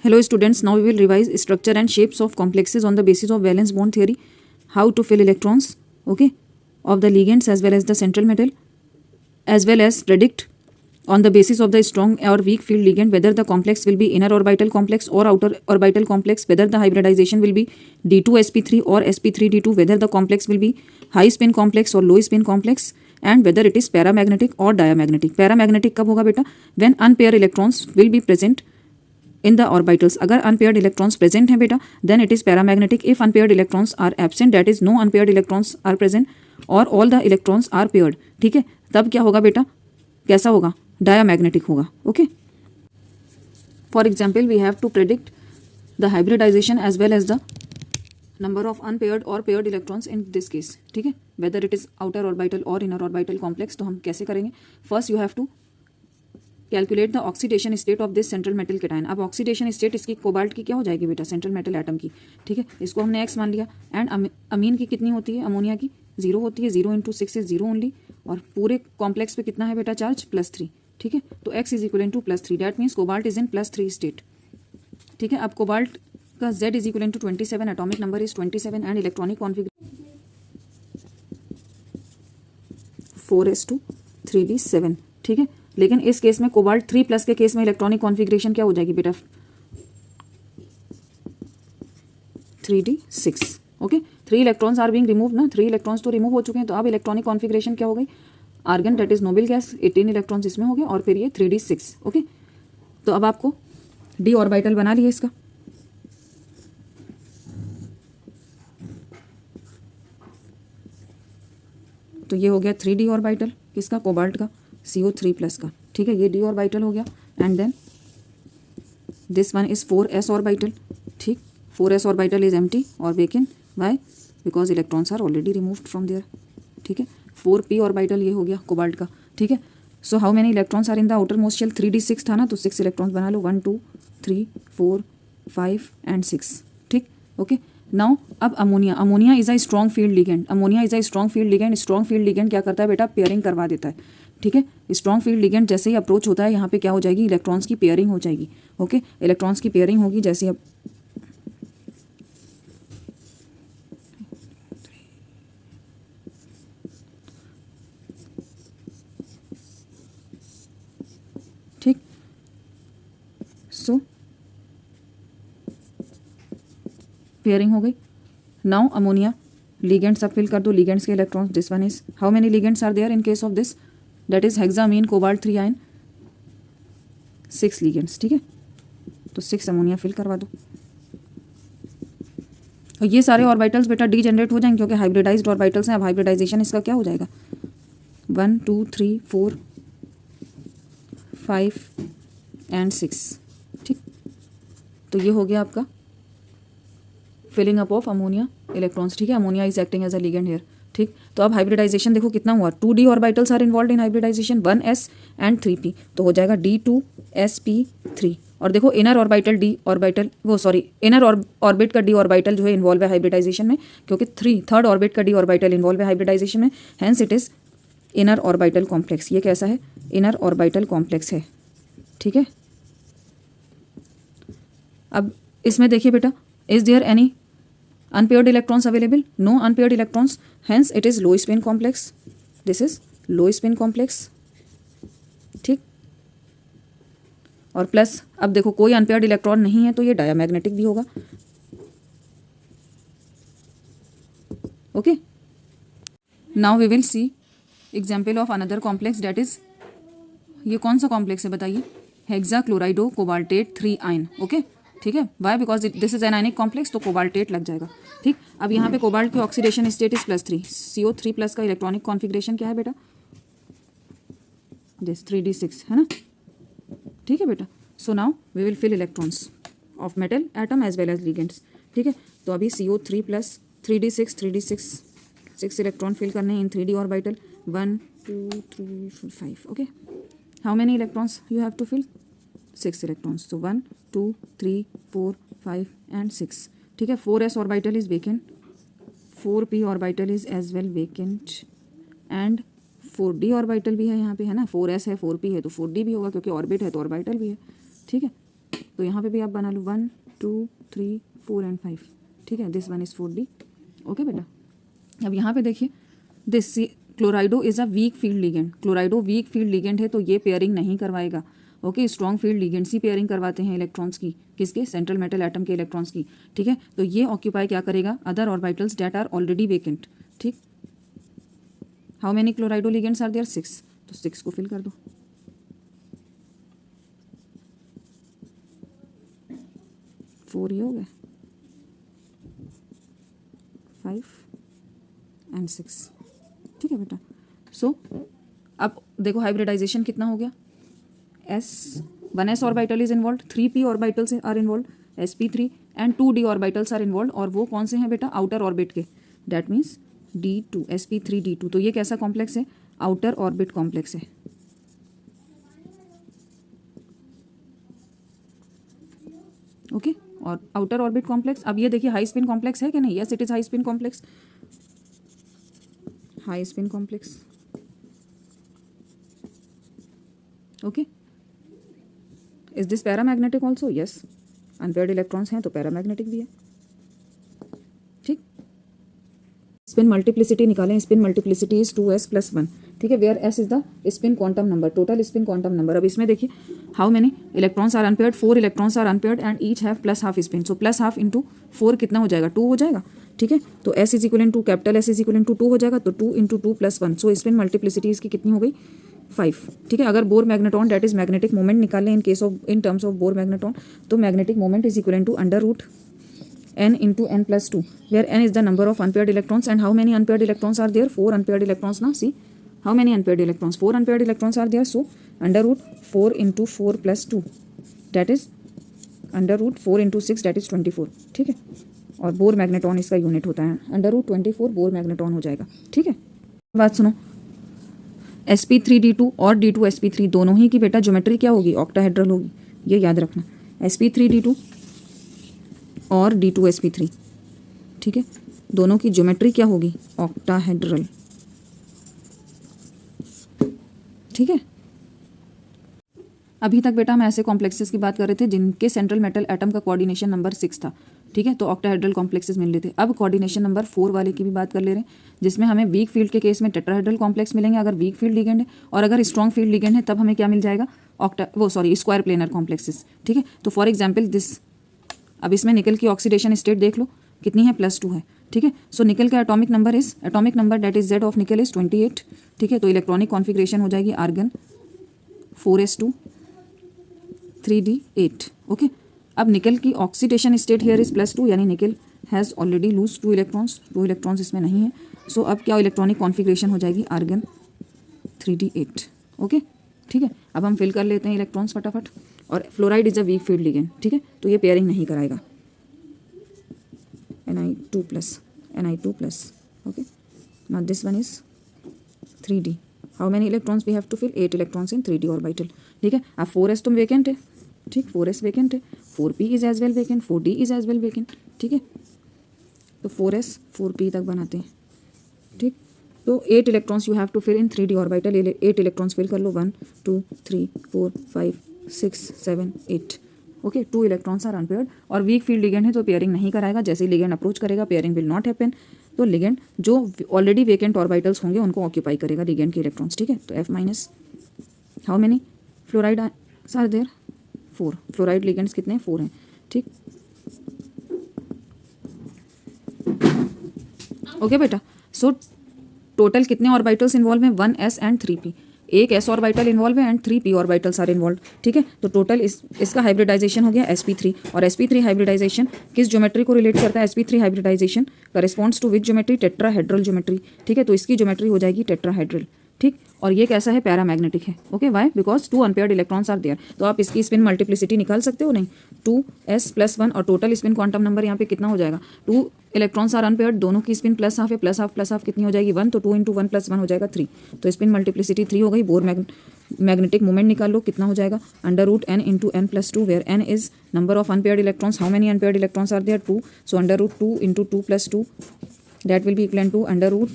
Hello students, now we will revise structure and shapes of complexes on the basis of valence bond theory, how to fill electrons, okay, of the ligands as well as the central metal, as well as predict on the basis of the strong or weak field ligand whether the complex will be inner orbital complex or outer orbital complex, whether the hybridization will be D2sp3 or sp3d2, whether the complex will be high spin complex or low spin complex, and whether it is paramagnetic or diamagnetic. Paramagnetic कब होगा बेटा? When unpaired electrons will be present in the orbitals. अगर unpaired electrons present हैं बेटा, then it is paramagnetic. If unpaired electrons are absent, that is no unpaired electrons are present or all the electrons are paired. ठीक है, तब क्या होगा बेटा? कैसा होगा? Diamagnetic होगा. Okay. For example, we have to predict the hybridization as well as the number of unpaired or paired electrons in this case. ठीक है, whether it is outer orbital or inner orbital complex. तो हम कैसे करेंगे? First you have to calculate the oxidation state of this central metal cation. अब oxidation state इसकी cobalt की क्या हो जाएगी बेटा? सेंट्रल मेटल एटम की. ठीक है, इसको हमने x मान लिया. एंड अमीन की कितनी होती है? अमोनिया की 0 होती है. 0 × 6 इज 0 ओनली. और पूरे कॉम्प्लेक्स पे कितना है बेटा चार्ज? +3. ठीक है, तो x is equal to +3. That means cobalt is in +3 state. ठीक है, अब कोबाल्ट का Z is equal to 27, atomic number is 27 and electronic configuration 4s2 3d7. ठीक है, लेकिन इस केस में कोबाल्ट 3+ के केस में इलेक्ट्रॉनिक कॉन्फ़िगरेशन क्या हो जाएगी बेटा? 3d6. Okay, 3 electrons are being remove ना. 3 इलेक्ट्रॉन्स तो रिमूव हो चुके हैं. तो अब इलेक्ट्रॉनिक कॉन्फ़िगरेशन क्या हो गई? Argon that is noble gas, 18 electrons इसमें हो गए और फिर ये 3d6. ओके, तो अब आपको d ऑर्बिटल बना लिया इसका. तो ये हो गया 3d ऑर्बिटल किसका? कोबाल्ट का, CO3+ का. ठीक है, ये d ऑर्बिटल हो गया. And then this one is 4s orbital. ठीक, 4s ऑर्बिटल इज एम्प्टी और vacant. Why? Because electrons are already removed from there. ठीक है, 4p ऑर्बिटल ये हो गया कोबाल्ट का. ठीक है, so how many electrons are in the outermost shell? 3d6 था ना, तो 6 इलेक्ट्रॉन्स बना लो. 1 2 3 4 5 एंड 6. ठीक, ओके. नाउ अब ammonia is a strong field ligand. Ammonia is a strong field ligand. Strong field ligand क्या करता है बेटा? पेयरिंग करवा देता है. ठीक है, स्ट्रॉन्ग फील्ड लिगेंड जैसे ही अप्रोच होता है यहाँ पे क्या हो जाएगी? इलेक्ट्रॉन्स की पेयरिंग हो जाएगी. ओके, इलेक्ट्रॉन्स की पेयरिंग होगी जैसे अब ठीक. सो पेयरिंग हो गई. नाउ अमोनिया लिगेंड्स अब फिल कर दो. लिगेंड्स के electrons, this one is how many ligands are there in case of this? That is hexammine cobalt 3 ion, 6 ligands. ठीक है, तो 6 अमोनिया फिल करवा दो. और ये सारे ऑर्बिटल्स बेटा डी जनरेट हो जाएंगे क्योंकि हाइब्रिडाइज्ड ऑर्बिटल्स हैं. अब हाइब्रिडाइजेशन इसका क्या हो जाएगा? 1 2 3 4 5 एंड 6. ठीक, तो ये हो गया आपका filling up of ammonia electrons. ठीक है, ammonia is acting as a ligand here. ठीक, तो अब हाइब्रिडाइजेशन देखो कितना हुआ? 2d orbitals are involve in hybridization, 1s and 3p. तो हो जाएगा D2sp3. और देखो inner orbital d orbital inner orbit का डी ऑर्बिटल जो है इन्वॉल्व है हाइब्रिडाइजेशन में, क्योंकि थर्ड ऑर्बिट का डी ऑर्बिटल इन्वॉल्व है हाइब्रिडाइजेशन में. Hence it is inner orbital complex. ये कैसा है? इनर ऑर्बिटल कॉम्प्लेक्स है. ठीक है, अब इसमें देखिए बेटा, is there any unpaired electrons available? No unpaired electrons, hence it is low spin complex. This is low spin complex. ठीक, और प्लस अब देखो कोई अनपेयर्ड इलेक्ट्रॉन नहीं है तो ये डायमैग्नेटिक भी होगा. Okay, now we will see example of another complex. That is, ये कौन सा कॉम्प्लेक्स है बताइए? हेक्साक्लोराइडो कोबाल्टेट 3 आयन. ओके, ठीक है, why? Because this is anionic complex, तो कोबाल्टेट लग जाएगा. ठीक, अब यहाँ पे कोबाल्ट की ऑक्सीडेशन स्टेट इज +3. CO3+ का इलेक्ट्रॉनिक कॉन्फ़िगरेशन क्या है बेटा? दिस 3d6 है ना. ठीक है बेटा, so now we will fill electrons of metal atom as well as ligands. ठीक है, तो अभी CO3+ 3d6 6 इलेक्ट्रॉन फिल करने in 3d orbital. 1 2 3 4 5. Okay, how many electrons you have to fill? 6 electrons. तो 1 2 3 4 5 एंड 6. ठीक है, 4s orbital is vacant, 4p orbital is as well vacant and 4d orbital भी है यहाँ पे, है ना. 4s है 4p है तो 4d भी होगा क्योंकि ऑर्बिट है तो ऑर्बिटल भी है. ठीक है, तो यहाँ पे भी आप बना लो 1 2 3 4 एंड 5, ठीक है, this one is 4D। Okay बेटा, अब यहाँ पे देखिए this chlorido is a weak field ligand, chlorido weak field ligand है तो ये पेयरिंग नहीं करवाएगा। ओके, स्ट्रॉन्ग फील्ड लिगेंड्स ही पेयरिंग करवाते हैं इलेक्ट्रॉन्स की, किसके, सेंट्रल मेटल एटम के इलेक्ट्रॉन्स की, ठीक है। तो ये ऑक्यूपाई क्या करेगा, other orbitals that are already vacant, ठीक। How many chlorido ligands are there, 6, तो 6 को फिल कर दो। 4 ये हो गया, 5 एंड 6, ठीक है बेटा। सो अब देखो हाइब्रिडाइजेशन कितना हो गया, one s orbital is involve, 3p orbitals are involve, sp3 and 2d orbitals are involve, और वो कौन से हैं बेटा, आउटर ऑर्बिट के, that means d2 sp3 d2। तो ये कैसा कॉम्प्लेक्स है, आउटर ऑर्बिट कॉम्प्लेक्स है। ओके, और आउटर ऑर्बिट कॉम्प्लेक्स, अब ये देखिए हाई स्पिन कॉम्प्लेक्स है कि नहीं, yes it is high spin complex, high spin complex. Okay, is this paramagnetic also, yes, unpaired electrons हैं तो पैरामैग्नेटिक भी है, ठीक। स्पिन मल्टीप्लिसिटी निकालें, स्पिन मल्टीप्लिसिटी इज 2s + 1, ठीक है, where s is the spin quantum number, total spin quantum number. अब इसमें देखिए how many electrons are unpaired, 4 electrons are unpaired and each have +½ spin, so +½ into 4 कितना हो जाएगा, 2 हो जाएगा, ठीक है। तो s is equal to capital S is equal to 2 हो जाएगा, तो 2 इंटू 2 + 1, सो स्पिन मल्टीप्लिसिटी इसकी कितनी हो गई, 5, ठीक है। अगर Bohr magneton that is magnetic moment निकालें in terms of Bohr magneton, तो magnetic moment is equal to √n into n + 2, where n is the number of unpaired electrons and how many unpaired electrons are there, 4 unpaired electrons now, see how many unpaired electrons, 4 unpaired electrons are there, so √4 into 4 + 2, that is √4 into 6, that is 24, ठीक है। और bore magneton इसका unit होता है, √24 bore magneton हो जाएगा, ठीक है। बात सुनो, sp3d2 और d2sp3 दोनों ही की बेटा ज्योमेट्री क्या होगी, ऑक्टाहेड्रल होगी, ये याद रखना, sp3d2 और d2sp3, ठीक है, दोनों की ज्योमेट्री क्या होगी, ऑक्टाहेड्रल, ठीक है। अभी तक बेटा हम ऐसे कॉम्प्लेक्सेस की बात कर रहे थे जिनके सेंट्रल मेटल एटम का कोऑर्डिनेशन नंबर 6 था, ठीक है, तो ऑक्टाहेड्रल कॉम्प्लेक्सेस मिल रहे थे। अब कोऑर्डिनेशन नंबर 4 वाले की भी बात कर ले रहे हैं, जिसमें हमें वीक फील्ड के केस में टेट्राहेड्रल कॉम्प्लेक्स मिलेंगे अगर वीक फील्ड लिगेंड है, और अगर स्ट्रॉन्ग फील्ड लिगेंड है तब हमें क्या मिल जाएगा, स्क्वायर प्लेनर कॉम्प्लेक्सेस, ठीक है। तो फॉर एग्जाम्पल दिस, अब इसमें निकल की ऑक्सीडेशन स्टेट देख लो कितनी है, +2 है, ठीक है। सो निकल का atomic number that is Z of nickel is 28, ठीक है। तो इलेक्ट्रॉनिक कॉन्फिगरेशन हो जाएगी आर्गन 4s2 3d8, ओके। अब निकल की ऑक्सीडेशन स्टेट हियर इज +2, यानी निकल हैज़ ऑलरेडी लूज 2 इलेक्ट्रॉन्स इसमें नहीं है, सो अब क्या इलेक्ट्रॉनिक कॉन्फिगरेशन हो जाएगी आर्गन 3d8, ओके, ठीक है। अब हम फिल कर लेते हैं इलेक्ट्रॉन्स फटाफट, और fluoride is a weak field ligand, ठीक है, तो ये पेयरिंग नहीं कराएगा, Ni2+, okay. Now this one is 3d. How many electrons we have to fill, 8 electrons in 3d orbital, ठीक है। अब 4s तो वेकेंट है, ठीक, 4s वेकेंट है, 4p is as well vacant, 4d is as well vacant, ठीक है। तो 4s 4p तक बनाते हैं, ठीक। तो 8 electrons you have to fill in 3d orbital, 8 electrons fill कर लो, 1 2 3 4 5 6 7 8, ओके। 2 इलेक्ट्रॉन्स आर अनपेयर्ड, और वीक फील्ड लिगेंड है तो पेयरिंग नहीं कराएगा, जैसे ही लिगेंड अप्रोच करेगा पेयरिंग विल नॉट हैपन, तो लिगेंड जो ऑलरेडी वेकेंट ऑर्बिटल्स होंगे उनको ऑक्यूपाई करेगा लिगेंड के इलेक्ट्रॉन्स, ठीक है। तो F-, how many fluoride are there, 4, fluoride ligands कितने हैं, 4 हैं, ठीक, ओके बेटा। सो टोटल कितने ऑर्बिटल्स इन्वॉल्व हैं, 1s एंड 3p, एक s ऑर्बिटल इन्वॉल्व है and 3p orbitals are involve, ठीक है। तो टोटल इसका हाइब्रिडाइजेशन हो गया sp3, और sp3 हाइब्रिडाइजेशन किस ज्योमेट्री को रिलेट करता है, sp3 hybridization corresponds to which geometry, tetrahedral geometry, ठीक है। तो इसकी ज्योमेट्री हो जाएगी टेट्राहेड्रल, ठीक। और ये कैसा है, पैरामैग्नेटिक है, okay. Why, because 2 unpaired electrons are there, तो आप इसकी स्पिन मल्टीप्लिसिटी निकाल सकते हो, नहीं, 2s + 1, और टोटल स्पिन क्वांटम नंबर यहाँ पे कितना हो जाएगा, 2 इलेक्ट्रॉन्स आर अनपेयर्ड, दोनों की स्पिन +½ है, +½ कितनी हो जाएगी, 1, तो 2 इंटू 1 + 1 हो जाएगा 3, तो स्पिन मल्टीप्लिसिटी 3 हो गई। बोर मैग्नेटिक मोमेंट निकाल लो, कितना हो जाएगा, √n into n + 2, where n is number of unpaired electrons, how many unpaired electrons are there, 2, so √2 into 2 + 2, that will be equal to √2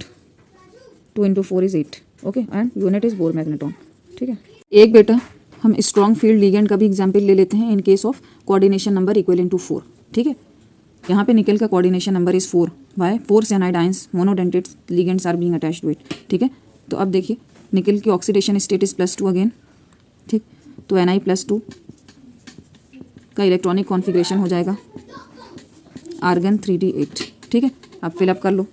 into 4 is 8, okay, and unit is Bohr magneton, ठीक है। एक बेटा हम strong field ligand का भी example ले लेते हैं in case of coordination number equivalent to 4। ठीक है, यहाँ पे निकल का coordination number is 4 why 4 cyanide ions monodentate ligands are being attached to it. ठीक है, तो अब देखिए निकल की ऑक्सीडेशन स्टेट इज +2 अगेन। ठीक, तो Ni+2 का इलेक्ट्रॉनिक कॉन्फ़िगरेशन हो जाएगा आर्गन 3d8। ठीक है, अब फिलअप कर लो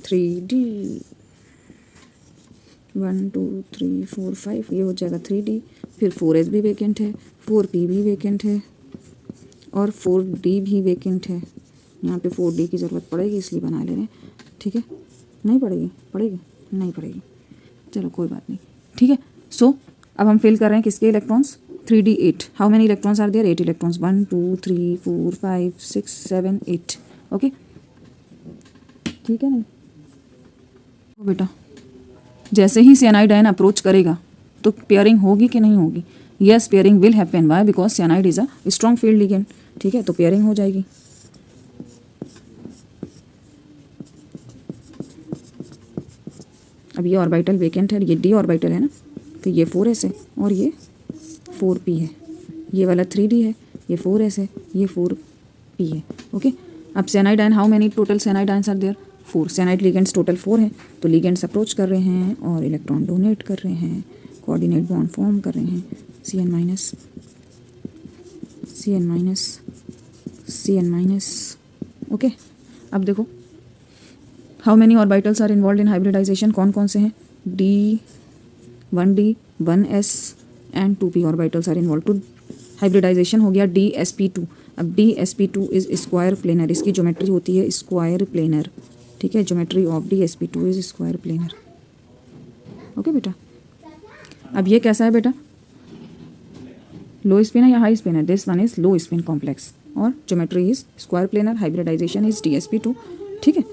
3d 1 2 3 4 5 ये हो जाएगा 3d, फिर 4s भी वेकेंट है, 4p भी वेकेंट है और 4d भी वेकेंट है। यहाँ पे 4d की ज़रूरत पड़ेगी इसलिए बना ले रहे हैं। ठीक है, नहीं पड़ेगी, पड़ेगी नहीं पड़ेगी, चलो कोई बात नहीं। ठीक है, सो अब हम फिल कर रहे हैं किसके electrons 3d8। How many electrons are there 8 electrons 1 2 3 4 5 6 7 8। Okay, ठीक है नहीं बेटा, जैसे ही साइनाइड आयन अप्रोच करेगा तो पेयरिंग होगी कि नहीं होगी? Yes, pairing will happen. Why? Because cyanide is a strong field ligand. ठीक है, तो पेयरिंग हो जाएगी। अब ये ऑर्बिटल वेकेंट है, ये डी ऑर्बिटल है ना, तो ये 4s है और ये 4p है, ये वाला 3d है, ये 4s है, ये 4p है। ओके, अब cyanide ion, how many total cyanide ions are there 4। Cyanide ligands total 4 हैं, तो लिगेंड्स अप्रोच कर रहे हैं और इलेक्ट्रॉन डोनेट कर रहे हैं, कोऑर्डिनेट बॉन्ड फॉर्म कर रहे हैं, Cn माइनस। ओके, अब देखो how many orbitals are involve in hybridization, कौन कौन से हैं D 1s and 2p orbitals are involve. टू हाइब्रिडाइजेशन हो गया DsP2। अब DsP2 इज स्क्वायर प्लेनर, इसकी ज्योमेट्री होती है स्क्वायर प्लेनर। ठीक है, geometry of DsP2 is square planar. Okay बेटा, अब ये कैसा है बेटा, लो स्पिन है या हाई स्पिन है? This one is low spin complex और geometry is square planar, hybridisation is DsP2। ठीक है,